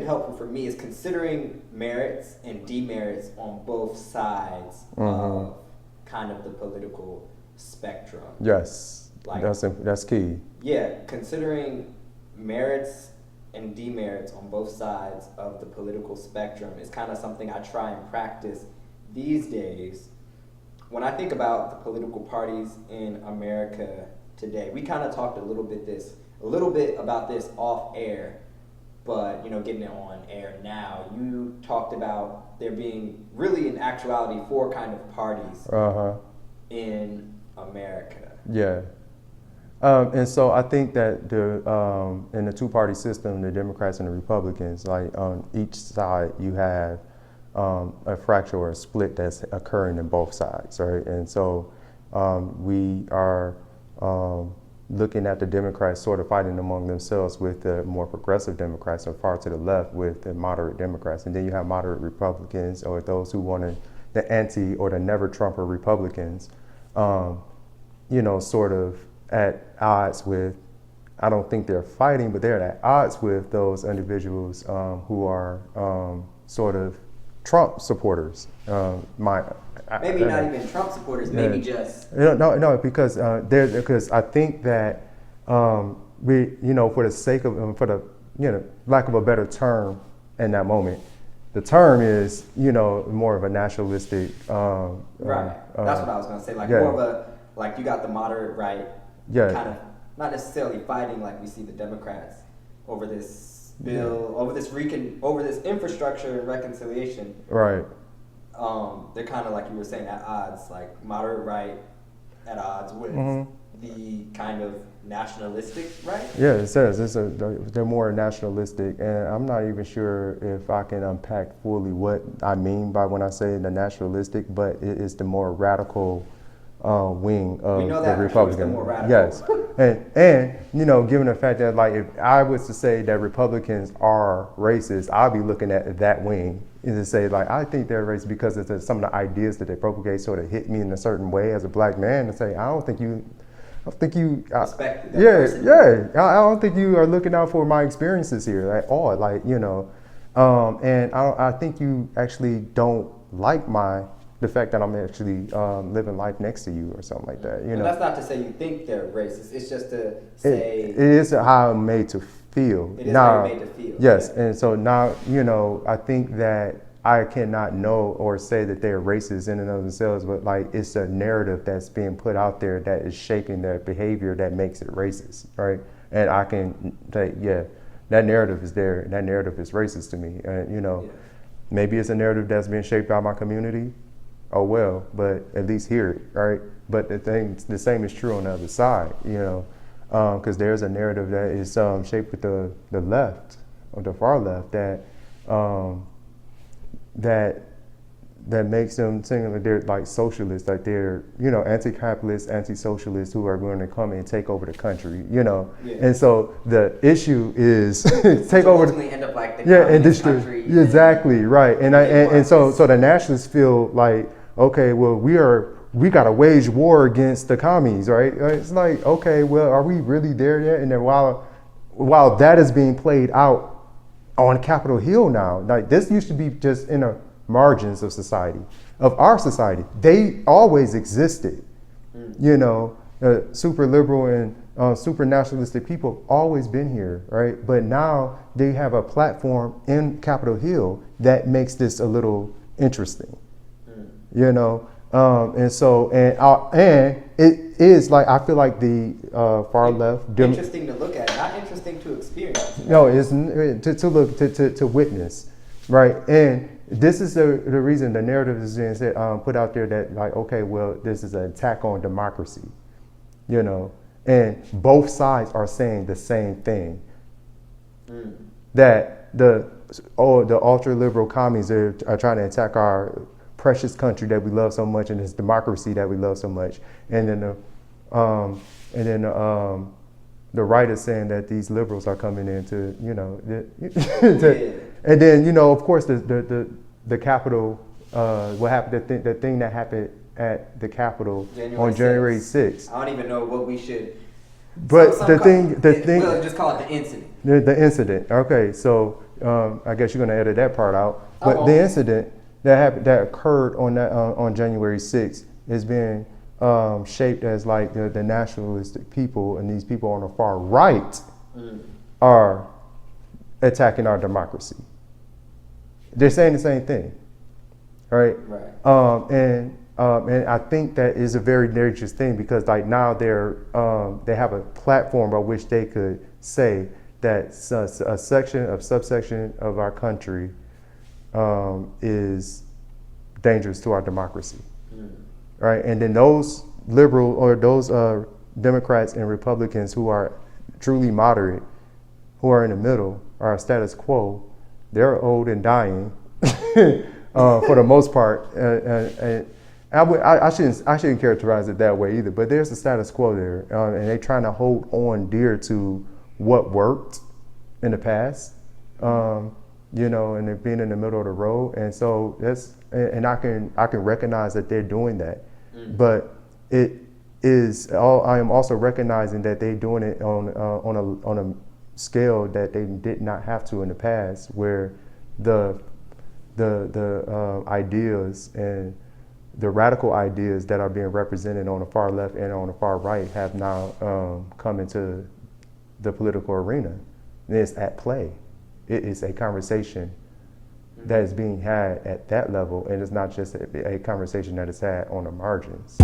been helpful for me is considering merits and demerits on both sides of kind of the political spectrum. Yes, like, that's key. Yeah, considering merits and demerits on both sides of the political spectrum is kind of something I try and practice these days. When I think about the political parties in America today, we kind of talked a little bit about this off air, but getting it on air now, you talked about there being really in actuality 4 kind of parties in America. Yeah. And so I think that in the 2-party system, the Democrats and the Republicans, like on each side, you have a fracture or a split that's occurring in both sides, right? And so we are looking at the Democrats sort of fighting among themselves with the more progressive Democrats and far to the left with the moderate Democrats. And then you have moderate Republicans or those who want the anti or the never Trumper Republicans, sort of at odds with, I don't think they're fighting, but they're at odds with those individuals who are sort of Trump supporters. Maybe not even Trump supporters. Maybe just no, because I think that we, for the sake of lack of a better term in that moment, the term is more of a nationalistic. Right. That's what I was gonna say. More of a you got the moderate right. Yeah. Kind of not necessarily fighting like we see the Democrats over this bill, over this infrastructure and reconciliation. Right. They're kind of like you were saying at odds, like moderate right at odds with the kind of nationalistic right. Yeah, it says they're more nationalistic, and I'm not even sure if I can unpack fully what I mean by when I say the nationalistic, but it is the more radical wing of the Republican. Yes, and given the fact that if I was to say that Republicans are racist, I'll be looking at that wing and to say I think they're racist because it's some of the ideas that they propagate sort of hit me in a certain way as a black man, and say I don't think you respect that person. I don't think you are looking out for my experiences here at all. And I think you actually don't like the fact that I'm actually living life next to you or something like that. Well, that's not to say you think they're racist. It's just to say it is how I'm made to feel. It is how you're made to feel. Yes, yeah. And so now I think that I cannot know or say that they're racist in and of themselves, but it's a narrative that's being put out there that is shaping their behavior that makes it racist, right? And I can say, that narrative is there, and that narrative is racist to me. And maybe it's a narrative that's been shaped by my community. Oh well, but at least hear it, right? But the same is true on the other side, because there's a narrative that is shaped with the left, or the far left, that makes them seem like they're like socialists, like they're anti-capitalist, anti-socialists who are going to come and take over the country, Yeah. And so the issue is take over. Ultimately end up like the communist country. Exactly right, and so the nationalists feel like, okay, well we got to wage war against the commies, right? It's like, okay, well, are we really there yet? And then while that is being played out on Capitol Hill now, this used to be just in the margins of society, of our society. They always existed, super liberal and super nationalistic people have always been here, right? But now they have a platform in Capitol Hill that makes this a little interesting. And so and it is I feel like the far left interesting to look at, not interesting to experience. No, it's to look to witness, right? And this is the reason the narrative is being said, put out there that okay, well, this is an attack on democracy, and both sides are saying the same thing, that the ultra liberal commies are trying to attack our precious country that we love so much and this democracy that we love so much, and then the right is saying that these liberals are coming in to and then of course the Capitol, what happened, the thing that happened at the Capitol on January 6th. I don't even know what we should. But the thing, we'll just call it the incident. The incident. Okay, so I guess you're going to edit that part out. I But won't. the incident that occurred on that on January 6th is being shaped as like the nationalistic people, and these people on the far right are attacking our democracy. They're saying the same thing, right? Right. And I think that is a very dangerous thing, because like now they have a platform by which they could say that a subsection of our country is dangerous to our democracy, right? And then those liberal or those Democrats and Republicans who are truly moderate, who are in the middle, are status quo. They're old and dying for the most part. And I shouldn't characterize it that way either. But there's a status quo there, and they're trying to hold on dear to what worked in the past. You know, and they're being in the middle of the road, and so and I can recognize that they're doing that, but it is I am also recognizing that they're doing it on a scale that they did not have to in the past, where the ideas and the radical ideas that are being represented on the far left and on the far right have now come into the political arena, and it's at play. It is a conversation that is being had at that level, and it's not just a conversation that is had on the margins.